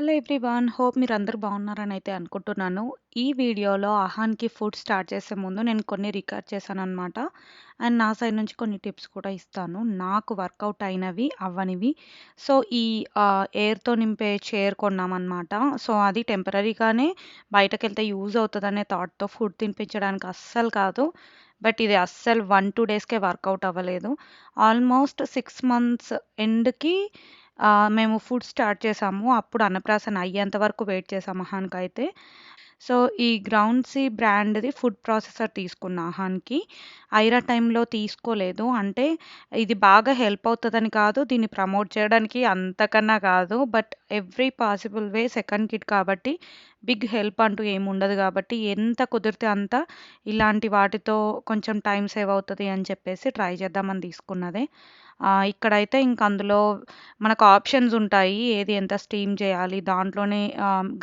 Hello everyone. Hope మీరందరూ బాగున్నారని అయితే అనుకుంటున్నాను. ఈ వీడియోలో అహాన్‌కి ఫుడ్ స్టార్ట్ చేసే ముందు నేను కొన్ని రికార్డ్ చేశాననమాట. అండ్ నా సైడ్ నుంచి కొన్ని టిప్స్ కూడా ఇస్తాను. నాకు వర్కౌట్ అయినవి, అవ్వనివి. సో, ఈ ఎయిర్‌తో నింపే చైర్ కొన్నామనమాట. సో, అది టెంపరరీగానే బయటకెళ్తే యూజ్ అవుతదనే థాట్‌తో ఫుడ్ తినిపించడానికి అస్సలు కాదు. బట్ ఇది అస్సలు 1, 2 డేస్‌కే వర్కౌట్ అవ్వలేదు. ఆల్మోస్ట్ 6 మంత్స్ ఎండ్‌కి మేము ఫుడ్ స్టార్ట్ చేసాము. అప్పుడు అన్నప్రాసన అయ్యేంత వరకు వెయిట్ చేసాం అహాన్‌కైతే. సో, ఈ గ్రౌండ్‌సీ బ్రాండ్‌ది ఫుడ్ ప్రాసెసర్ తీసుకున్నా అహాన్‌కి. ఐరా టైమ్‌లో తీసుకోలేదు. అంటే ఇది బాగా హెల్ప్ అవుతదని కాదు, దీన్ని ప్రమోట్ చేయడానికి అంతకన్నా కాదు. But every possible way second kid కాబట్టి బిగ్ హెల్ప్ అంటూ ఏముండదు కాబట్టి, ఎంత కుదిరితే అంత ఇలాంటి వాటితో కొంచెం టైమ్ సేవ్ అవుతది అని చెప్పేసి ట్రై చేద్దామని తీసుకున్నదే. ఇక్కడైతే ఇంక అందులో మనకు ఆప్షన్స్ ఉంటాయి. ఏది ఎంత స్టీమ్ చేయాలి, దాంట్లోనే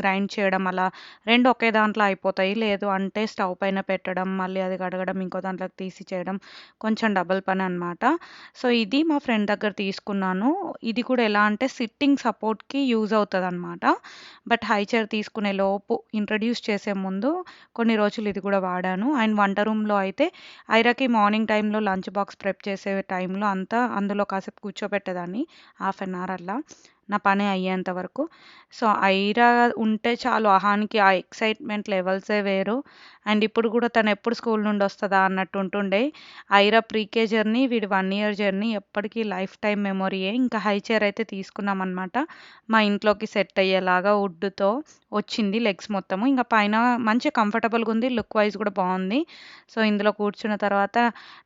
గ్రైండ్ చేయడం అలా 2 ఒకే దాంట్లో అయిపోతాయి. లేదు అంటే స్టవ్ పైన పెట్టడం, మళ్ళీ అది కడగడం, ఇంకో దాంట్లోకి తీసి చేయడం కొంచెం డబుల్ పననమాట. సో, ఇది మా ఫ్రెండ్ దగ్గర తీసుకున్నాను. ఇది కూడా ఎలా అంటే సిట్టింగ్ సపోర్ట్‌కి యూజ్ అవుతదనమాట. బట్ హై చైర్ తీసుకునే లోపు ఇంట్రొడ్యూస్ చేసే ముందు కొన్ని రోజులు ఇది కూడా వాడాను. అండ్ వంట రూమ్‌లో అయితే ఐరాకి మార్నింగ్ టైంలో లంచ్ బాక్స్ ప్రెప్ చేసే టైంలో అంతా అందులో కాసేపు కూర్చోబెట్టేదాన్ని హాఫ్ అన్ అవర్ అలా. నా పని అయ్యేంత వరకు. సో, ఐరా ఉంటే చాలు అహాన్‌కి ఆ ఎక్సైట్‌మెంట్ లెవెల్సే వేరు. అండ్ ఇప్పుడు కూడా తనెప్పుడు స్కూల్ నుండి వస్తదా అన్నట్టు ఉంటుండే. ఐరా ప్రీకే జర్నీ, వీడి 1 ఇయర్ జర్నీ ఎప్పటికీ లైఫ్ టైమ్ మెమొరీయే. ఇంకా హై చైర్ అయితే తీసుకున్నామనమాట. మా ఇంట్లోకి సెట్ అయ్యేలాగా వుడ్‌తో వచ్చింది లెగ్స్ మొత్తము. ఇంక పైన మంచి కంఫర్టబుల్‌గా ఉంది. లుక్ వైస్ కూడా బావుంది. సో, ఇందులో కూర్చున్న తర్వాత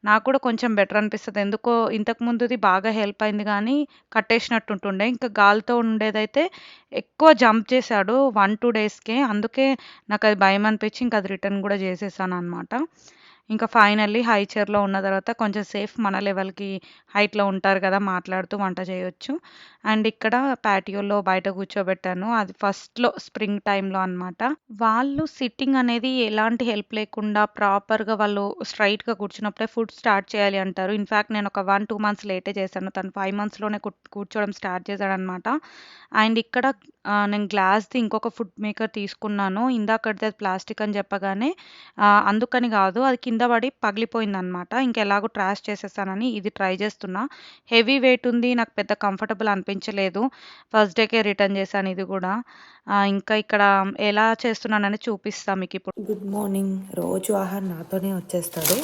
నాకు కూడా కొంచెం బెటర్ అనిపిస్తది. ఎందుకో ఇంతకు ముందుది బాగా హెల్ప్ అయింది గానీ, కట్టేసినట్టు ఉంటుండే. ఇంకా గాలితో ఉండేదైతే ఎక్కువ జంప్ చేశాడు 1, 2 డేస్‌కే. అందుకే నాకది భయమనిపించి ఇంక అది రిటర్న్ కూడా చేసేసాననమాట. ఇంకా ఫైనల్లీ హై చైర్‌లో ఉన్న తర్వాత కొంచెం సేఫ్ మన లెవెల్‌కి హైట్‌లో ఉంటారు కదా! మాట్లాడుతూ వంట చేయొచ్చు. అండ్ ఇక్కడ పాటియోలో బయట కూర్చోబెట్టాను. అది ఫస్ట్‌లో స్ప్రింగ్ టైమ్‌లో అనమాట. వాళ్ళు సిట్టింగ్ అనేది ఎలాంటి హెల్ప్ లేకుండా ప్రాపర్‌గా వాళ్ళు స్ట్రెయిట్‌గా కూర్చున్నప్పుడే ఫుడ్ స్టార్ట్ చేయాలి అంటారు. ఇన్‌ఫాక్ట్ నేను ఒక 1, 2 మంత్స్ లేటే చేశాను. తను 5 మంత్స్‌లోనే కూర్చోవడం స్టార్ట్ చేశాడనమాట. అండ్ ఇక్కడ నేను గ్లాస్‌ది ఇంకొక ఫుడ్ మేకర్ తీసుకున్నాను. ఇందాకటిది అది ప్లాస్టిక్ అని చెప్పగానే అందుకని కాదు, అది కింద పడి పగిలిపోయిందనమాట. ఇంకెలాగో ట్రాష్ చేసేసానని ఇది ట్రై చేస్తున్నా. హెవీ వెయిట్ ఉంది. నాకు పెద్ద కంఫర్టబుల్ అనిపించలేదు. ఫస్ట్ డేకే రిటర్న్ చేశాను ఇది కూడా. ఇంకా ఇక్కడ ఎలా చేస్తున్నానని చూపిస్తా మీకిప్పుడు. Good morning. రోజు ఆహార్ నాతోనే వచ్చేస్తాడు.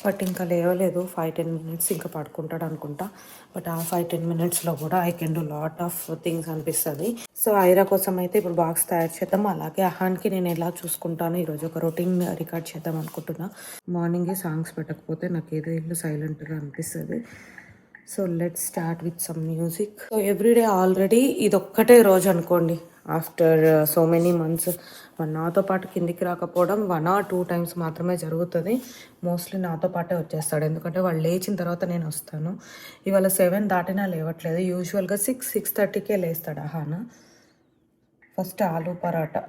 బట్ ఇంకా లేవలేదు. 5-10 మినిట్స్ ఇంకా పడుకుంటాడు అనుకుంటా. బట్ ఆ 5-10 మినిట్స్లో కూడా I can do lot of things అనిపిస్తుంది. సో ఐరా కోసం అయితే ఇప్పుడు బాక్స్ తయారు చేద్దాం. అలాగే అహాన్కి నేను ఎలా చూసుకుంటాను ఈరోజు ఒక రొటీన్ రికార్డ్ చేద్దాం అనుకుంటున్నా. మార్నింగే సాంగ్స్ పెట్టకపోతే నాకు ఏదో ఇల్లు సైలెంట్గా అనిపిస్తుంది. So let's start with some music. So everyday already ఇదొక్కటే రోజు అనుకోండి, ఆఫ్టర్ సో మెనీ మంత్స్ నాతో పాటు కిందికి రాకపోవడం 1 or 2 టైమ్స్ మాత్రమే జరుగుతుంది. మోస్ట్లీ నాతో పాటే వచ్చేస్తాడు, ఎందుకంటే వాళ్ళు లేచిన తర్వాత నేను వస్తాను. ఇవాళ 7 దాటినా లేవట్లేదు. యూజువల్గా 6-6:30కే లేస్తాడు అహాన్. ఫస్ట్ ఆలూ పరాటా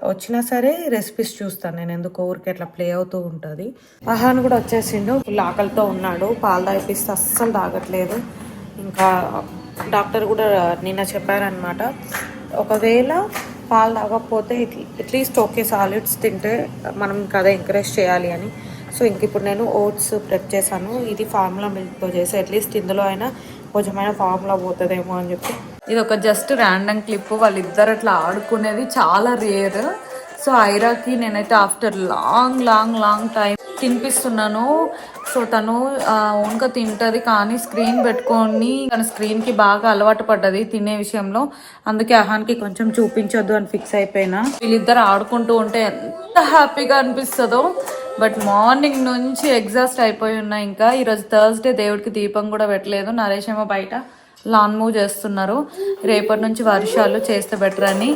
వచ్చినా సరే రెసిపీస్ చూస్తాను నేను, ఎందుకు ఊరికి అట్లా ప్లే అవుతూ ఉంటుంది. అహాన్ కూడా వచ్చేసిండు. ఫుల్ ఆకలితో ఉన్నాడు. పాలు తాగిపిస్తే అస్సలు తాగట్లేదు. ఇంకా డాక్టర్ కూడా నిన్న చెప్పారనమాట, ఒకవేళ పాలు తాగకపోతే అట్లీస్ట్ ఓకే సాలిడ్స్ తింటే మనం కదా ఎంకరేజ్ చేయాలి అని. సో ఇంక ఇప్పుడు నేను ఓట్స్ ప్రెప్ చేశాను. ఇది ఫార్ములా మిల్క్తో చేసి అట్లీస్ట్ ఇందులో అయినా కొంచెమైనా ఫార్ములా పోతుందేమో అని చెప్పి. ఇది ఒక జస్ట్ ర్యాండమ్ క్లిప్. వాళ్ళిద్దరు అట్లా ఆడుకునేది చాలా రేర్. సో ఐరాకి నేనైతే ఆఫ్టర్ లాంగ్ టైం తినిపిస్తున్నాను. సో తను ఓన్గా తింటుంది, కానీ స్క్రీన్ పెట్టుకొని తన స్క్రీన్కి బాగా అలవాటు పడ్డది తినే విషయంలో. అందుకే అహాన్కి కొంచెం చూపించొద్దు అని ఫిక్స్ అయిపోయినా. వీళ్ళిద్దరు ఆడుకుంటూ ఉంటే ఎంత హ్యాపీగా అనిపిస్తుందో. బట్ మార్నింగ్ నుంచి ఎగ్జాస్ట్ అయిపోయి ఉన్నా. ఇంకా ఈరోజు థర్స్డే, దేవుడికి దీపం కూడా పెట్టలేదు. నరేష్ ఏమో బయట లాన్ మూవ్ చేస్తున్నారు. రేపటి నుంచి వర్షాలు చేస్తే బెటర్ అని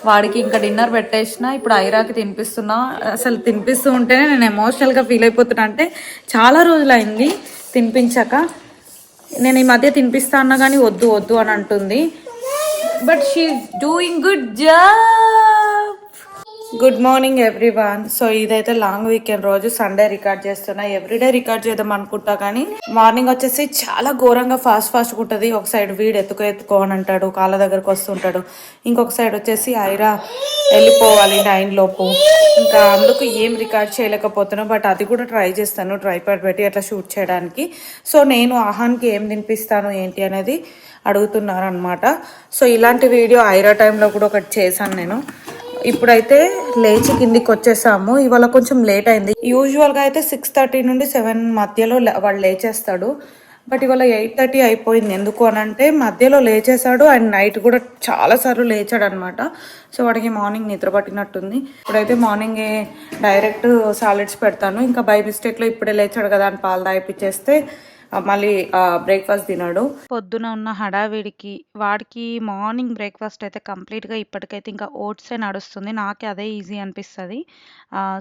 వాడికి ఇంకా డిన్నర్ పెట్టేసిన. ఇప్పుడు ఐరాకి తినిపిస్తున్నా. అసలు తినిపిస్తూ ఉంటేనే నేను ఎమోషనల్గా ఫీల్ అయిపోతున్నా. అంటే చాలా రోజులు అయింది తినిపించాక. నేను ఈ మధ్య తినిపిస్తా అన్నా కానీ వద్దు అని అంటుంది. But she doing good job. Good morning everyone. So ఇదైతే లాంగ్ వీకెండ్ రోజు సండే రికార్డ్ చేస్తున్నా. ఎవ్రీడే రికార్డ్ చేద్దాం అనుకుంటా కానీ మార్నింగ్ వచ్చేసి చాలా ఘోరంగా ఫాస్ట్ ఉంటుంది. ఒక సైడ్ వీడు ఎత్తుకో అని అంటాడు, కాళ్ళ దగ్గరకు వస్తుంటాడు. ఇంకొక సైడ్ వచ్చేసి ఐరా వెళ్ళిపోవాలి 9 లోపు. ఇంకా అందుకు ఏం రికార్డ్ చేయలేకపోతున్నా. బట్ అది కూడా ట్రై చేస్తాను, ట్రైపాడ్ పెట్టి అట్లా షూట్ చేయడానికి. సో నేను ఆహాన్కి ఏం తినిపిస్తాను ఏంటి అనేది అడుగుతున్నారు అనమాట. సో ఇలాంటి వీడియో ఐరా టైంలో కూడా ఒకటి చేశాను నేను. ఇప్పుడైతే లేచి కిందికి వచ్చేసాము. ఇవాళ కొంచెం లేట్ అయింది. యూజువల్గా అయితే 6:30 నుండి 7 మధ్యలో వాడు లేచేస్తాడు. బట్ ఇవాళ 8:30 అయిపోయింది. ఎందుకు అని అంటే మధ్యలో లేచేసాడు అండ్ నైట్ కూడా చాలాసార్లు లేచాడు అనమాట. సో వాడికి మార్నింగ్ నిద్ర పట్టినట్టుంది. ఇప్పుడైతే మార్నింగే డైరెక్ట్ సాలెడ్స్ పెడతాను. ఇంకా బై మిస్టేక్లో ఇప్పుడే లేచాడు కదా అని పాలు తాగిపించేస్తే మళ్ళీ బ్రేక్ఫాస్ట్ తిన్నాడు. పొద్దున ఉన్న హడావిడికి వాడికి మార్నింగ్ బ్రేక్ఫాస్ట్ అయితే కంప్లీట్గా ఇప్పటికైతే ఇంకా ఓట్సే నడుస్తుంది. నాకే అదే ఈజీ అనిపిస్తుంది.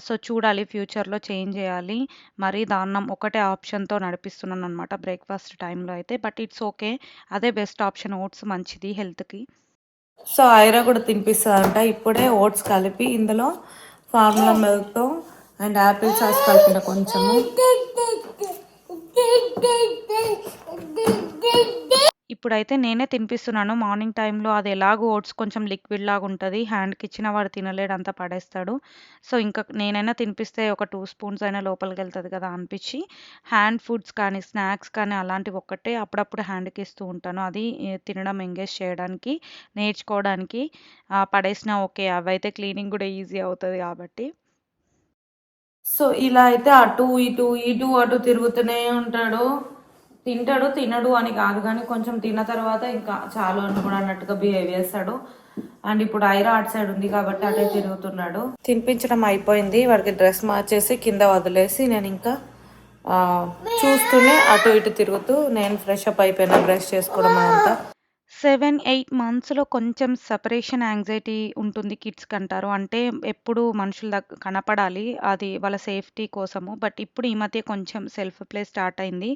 సో చూడాలి ఫ్యూచర్లో చేంజ్ చేయాలి. మరీ దాన్నం ఒకటే ఆప్షన్తో నడిపిస్తున్నాను అనమాట బ్రేక్ఫాస్ట్ టైంలో అయితే. బట్ ఇట్స్ ఓకే, అదే బెస్ట్ ఆప్షన్. ఓట్స్ మంచిది హెల్త్కి. సో ఐరా కూడా తినిపిస్తుందంట. ఇప్పుడే ఓట్స్ కలిపి ఇందులో ఫార్ములా మిల్క్తో అండ్ యాపిల్ సాస్ కలిపిన కొంచెము. ఇప్పుడైతే నేనే తినిపిస్తున్నాను. మార్నింగ్ టైంలో అది ఎలాగో ఓట్స్ కొంచెం లిక్విడ్ లాగా ఉంటుంది. హ్యాండ్కి ఇచ్చిన వాడు తినలేడు, అంతా పడేస్తాడు. సో ఇంకా నేనైనా తినిపిస్తే ఒక 2 స్పూన్స్ అయినా లోపలికి వెళ్తుంది కదా అనిపించి హ్యాండ్ ఫుడ్స్ కానీ స్నాక్స్ కానీ అలాంటివి ఒక్కటే అప్పుడప్పుడు హ్యాండ్కి ఇస్తూ ఉంటాను. అది తినడం ఎంగేజ్ చేయడానికి, నేర్చుకోవడానికి. పడేసినా ఓకే, అవైతే క్లీనింగ్ కూడా ఈజీ అవుతుంది కాబట్టి. సో ఇలా అయితే అటు అటు తిరుగుతూనే ఉంటాడు. తింటాడు తినడు అని కాదు కానీ కొంచెం తిన్న తర్వాత ఇంకా చాలు అని కూడా అన్నట్టుగా బిహేవ్ చేస్తాడు. అండ్ ఇప్పుడు ఐరా అటు సైడ్ ఉంది కాబట్టి అటే తిరుగుతున్నాడు. తినిపించడం అయిపోయింది. వాడికి డ్రెస్ మార్చేసి కింద వదిలేసి నేను ఇంకా చూస్తూనే అటు ఇటు తిరుగుతూ నేను ఫ్రెష్ అప్ అయిపోయినా, బ్రష్ చేసుకోవడం అంతా. 7-8 మంత్స్‌లో కొంచెం సెపరేషన్ యాంగ్జైటీ ఉంటుంది కిడ్స్‌కి అంటారు. అంటే ఎప్పుడు మనుషుల కనపడాలి. అది వాళ్ళ సేఫ్టీ కోసము. బట్ ఇప్పుడు ఈ మధ్య కొంచెం సెల్ఫ్ ప్లే స్టార్ట్ అయింది.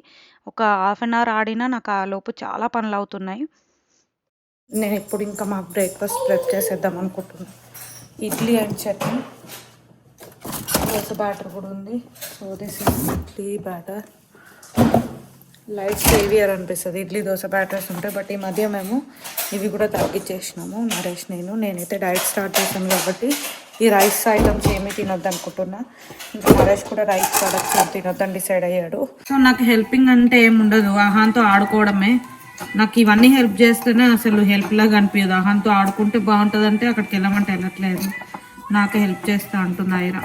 ఒక హాఫ్ అన్ అవర్ ఆడినా నాకు ఆ లోపు చాలా పనులవుతున్నాయి. నేను ఇప్పుడు ఇంకా మాకు బ్రేక్ఫాస్ట్ ప్రిపేర్ చేసేద్దాం అనుకుంటున్నాను. ఇడ్లీ అండ్ చట్నీ, దోశ బ్యాటర్ కూడా ఉంది. So this is idli batter. Light saviour అనిపిస్తుంది ఇడ్లీ దోశ బ్యాటర్స్ ఉంటాయి. బట్ ఈ మధ్య మేము ఇవి కూడా తగ్గించేసినాము నరేష్ నేనైతే డైట్ స్టార్ట్ చేశాను కాబట్టి ఈ రైస్ ఐటమ్స్ ఏమీ తినొద్దు అనుకుంటున్నా. ఇంకా నరేష్ కూడా రైస్ ప్రొడక్ట్స్ ఏమి తినొద్దని డిసైడ్ అయ్యాడు. సో నాకు హెల్పింగ్ అంటే ఏముండదు, ఆహాన్తో ఆడుకోవడమే. నాకు ఇవన్నీ హెల్ప్ చేస్తేనే అసలు హెల్ప్ లాగా అనిపించదు. ఆహాన్తో ఆడుకుంటే బాగుంటుంది అంటే అక్కడికి వెళ్ళమంటే వెళ్ళట్లేదు, నాకు హెల్ప్ చేస్తా అంటుంది ఐరా.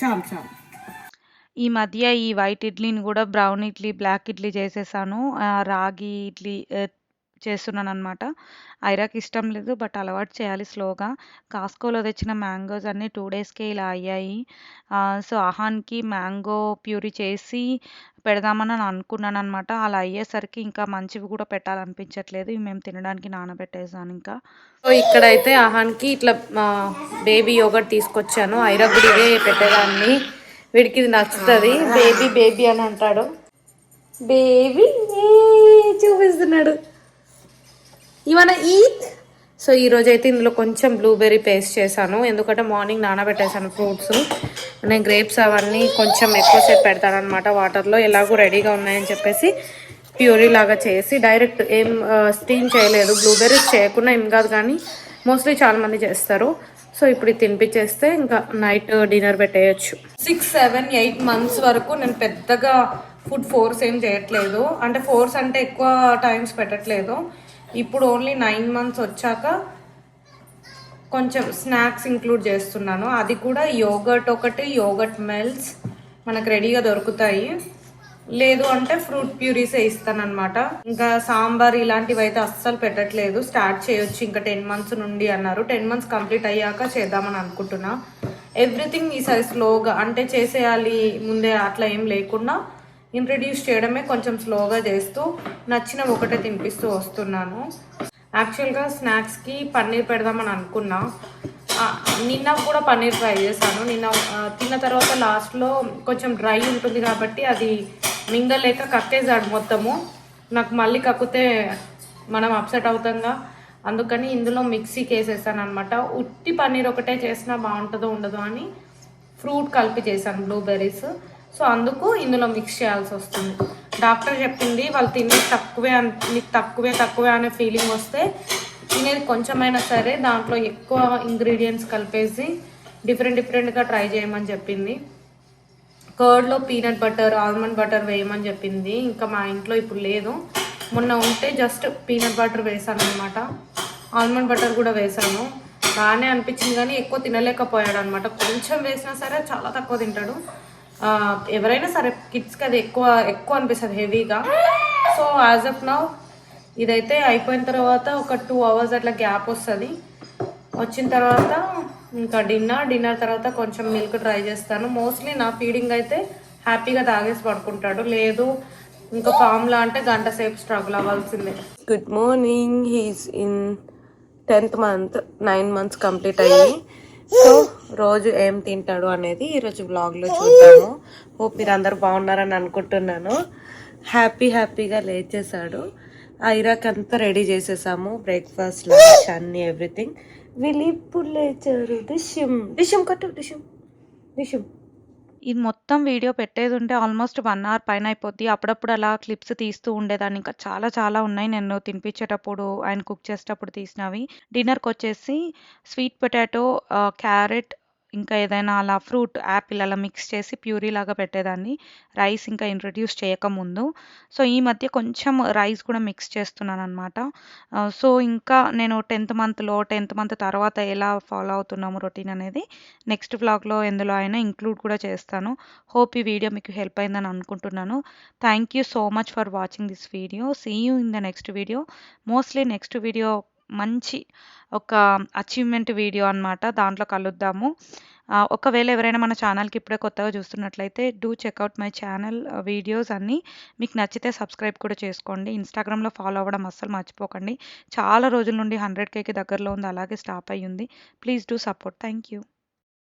చాలు ఈ మధ్య ఈ వైట్ ఇడ్లీని కూడా బ్రౌన్ ఇడ్లీ, బ్లాక్ ఇడ్లీ చేసేసాను. రాగి ఇడ్లీ చేస్తున్నాను అనమాట. ఐరాకి ఇష్టం లేదు బట్ అలవాటు చేయాలి స్లోగా. కాస్కోలో తెచ్చిన మ్యాంగోస్ అన్నీ 2 డేస్కే ఇలా అయ్యాయి. సో ఆహాన్కి మ్యాంగో ప్యూరీ చేసి పెడదామని అనుకున్నాను అనమాట. అలా అయ్యేసరికి ఇంకా మంచివి కూడా పెట్టాలనిపించట్లేదు. ఇవి మేము తినడానికి నానబెట్టేసాను ఇంకా. సో ఇక్కడైతే ఆహాన్కి ఇట్లా బేబీ యోగర్ట్ తీసుకొచ్చాను. ఐరా కూడా ఇదే పెట్టేదాన్ని. వీడికి ఇది నచ్చుతుంది. బేబీ అని అంటాడు. బేబీ చూపిస్తున్నాడు. ఇవన్న ఈత్. సో ఈరోజు అయితే ఇందులో కొంచెం బ్లూబెర్రీ పేస్ట్ చేశాను. ఎందుకంటే మార్నింగ్ నానబెట్టేశాను ఫ్రూట్స్. నేను గ్రేప్స్ అవన్నీ కొంచెం ఎక్కువసేపు పెడతాను అనమాట వాటర్లో. ఎలాగో రెడీగా ఉన్నాయని చెప్పేసి ప్యూరీ లాగా చేసి డైరెక్ట్ ఏం స్టీమ్ చేయలేదు. బ్లూబెర్రీస్ చేయకుండా ఏం కాదు కానీ మోస్ట్లీ చాలామంది చేస్తారు. సో ఇప్పుడు ఇది తినిపించేస్తే ఇంకా నైట్ డిన్నర్ పెట్టేయచ్చు. 6, 7, 8 మంత్స్ వరకు నేను పెద్దగా ఫుడ్ ఫోర్స్ ఏం చేయట్లేదు. అంటే ఫోర్స్ అంటే ఎక్కువ టైమ్స్ పెట్టట్లేదు. ఇప్పుడు ఓన్లీ 9 మంత్స్ వచ్చాక కొంచెం స్నాక్స్ ఇంక్లూడ్ చేస్తున్నాను. అది కూడా యోగర్ట్ ఒకటి, యోగర్ట్ మెల్స్ మనకు రెడీగా దొరుకుతాయి. లేదు అంటే ఫ్రూట్ ప్యూరీసే ఇస్తానమాట. ఇంకా సాంబార్ ఇలాంటివి అయితే అస్సలు పెట్టట్లేదు. స్టార్ట్ చేయొచ్చు ఇంకా 10 మంత్స్ నుండి అన్నారు. 10 మంత్స్ కంప్లీట్ అయ్యాక చేద్దామని అనుకుంటున్నా. ఎవ్రీథింగ్ ఈసారి స్లోగా, అంటే చేసేయాలి ముందే అట్లా ఏం లేకుండా ఇంట్రడ్యూస్ చేయడమే కొంచెం స్లోగా చేస్తూ నచ్చిన ఒకటే తినిపిస్తూ వస్తున్నాను. యాక్చువల్గా స్నాక్స్కి పన్నీర్ పెడదామని అనుకున్నా. నిన్న కూడా పన్నీర్ ట్రై చేశాను. నిన్న తిన్న తర్వాత లాస్ట్లో కొంచెం డ్రై ఉంటుంది కాబట్టి అది మింగలేక కక్కేసాడు మొత్తము. నాకు మళ్ళీ కక్కితే మనం అప్సెట్ అవుతాంగా, అందుకని ఇందులో మిక్సీకి వేసేసాను అనమాట. ఉట్టి పన్నీర్ ఒకటే చేసినా బాగుంటుందో ఉండదో అని ఫ్రూట్ కలిపి చేశాను, బ్లూబెర్రీస్. సో అందుకు ఇందులో మిక్స్ చేయాల్సి వస్తుంది. డాక్టర్ చెప్పింది వాళ్ళు తినేది తక్కువే అనే ఫీలింగ్ వస్తే తినేది కొంచెమైనా సరే దాంట్లో ఎక్కువ ఇంగ్రీడియంట్స్ కలిపేసి డిఫరెంట్గా ట్రై చేయమని చెప్పింది. కర్డ్లో పీనట్ బటర్, ఆల్మండ్ బటర్ వేయమని చెప్పింది. ఇంకా మా ఇంట్లో ఇప్పుడు లేదు, మొన్న ఉంటే జస్ట్ పీనట్ బటర్ వేసాను అనమాట. ఆల్మండ్ బటర్ కూడా వేసాను, బాగానే అనిపించింది కానీ ఎక్కువ తినలేకపోయాడు అనమాట. కొంచెం వేసినా సరే చాలా తక్కువ తింటాడు. ఎవరైనా సరే కిడ్స్కి అది ఎక్కువ అనిపిస్తుంది హెవీగా. సో యాజ్ ఆఫ్ నౌ ఇదైతే అయిపోయిన తర్వాత ఒక 2 hours అట్లా గ్యాప్ వస్తుంది. వచ్చిన తర్వాత ఇంకా డిన్నర్ తర్వాత కొంచెం మిల్క్ ట్రై చేస్తాను. మోస్ట్లీ నా ఫీడింగ్ అయితే హ్యాపీగా తాగేసి పడుకుంటాడు, లేదు ఇంకా ఫామ్లా అంటే గంట సేపు స్ట్రగుల్ అవ్వాల్సిందే. Good morning, he's in 10th month, 9 months complete అయ్యి. సో రోజు ఏం తింటాడు అనేది ఈరోజు బ్లాగ్లో చూద్దాము. హోప్ మీరు అందరూ బాగున్నారని అనుకుంటున్నాను. హ్యాపీగా లేచేసాడు. ఐరాక్ అంతా రెడీ చేసేసాము, బ్రేక్ఫాస్ట్, లంచ్ అన్ని ఎవ్రీథింగ్. వీళ్ళు ఇప్పుడు లేచారు. డిషం కట్టు, డిషం. ఇది మొత్తం వీడియో పెట్టేది ఉంటే ఆల్మోస్ట్ 1 hour పైన అయిపోద్ది. అప్పుడప్పుడు అలా క్లిప్స్ తీస్తూ ఉండేదాన్ని. ఇంకా చాలా ఉన్నాయి నేను తినిపించేటప్పుడు, ఆయన కుక్ చేసేటప్పుడు తీసినవి. డిన్నర్కి వచ్చేసి స్వీట్ పొటాటో, క్యారెట్, ఇంకా ఏదైనా అలా ఫ్రూట్, యాపిల్ అలా మిక్స్ చేసి ప్యూరీ లాగా పెట్టేదాన్ని, రైస్ ఇంకా ఇంట్రడ్యూస్ చేయకముందు. సో ఈ మధ్య కొంచెం రైస్ కూడా మిక్స్ చేస్తున్నాను అనమాట. సో ఇంకా నేను 10th month తర్వాత ఎలా ఫాలో అవుతున్నాము రొటీన్ అనేది నెక్స్ట్ వ్లాగ్లో ఎందులో అయినా ఇంక్లూడ్ కూడా చేస్తాను. హోప్ ఈ వీడియో మీకు హెల్ప్ అయిందని అనుకుంటున్నాను. Thank you so much for watching this video. See you in the next video. Mostly next video మంచి ఒక అచీవ్మెంట్ వీడియో అనమాట, దాంట్లో కలుద్దాము. ఒకవేళ ఎవరైనా మన ఛానల్కి ఇప్పుడే కొత్తగా చూస్తున్నట్లయితే do checkout my channel videos అన్నీ. మీకు నచ్చితే సబ్స్క్రైబ్ కూడా చేసుకోండి. ఇన్స్టాగ్రామ్లో ఫాలో అవ్వడం అస్సలు మర్చిపోకండి. చాలా రోజుల నుండి 100Kకి దగ్గరలో ఉంది, అలాగే స్టాప్ అయ్యింది. Please do support. Thank you.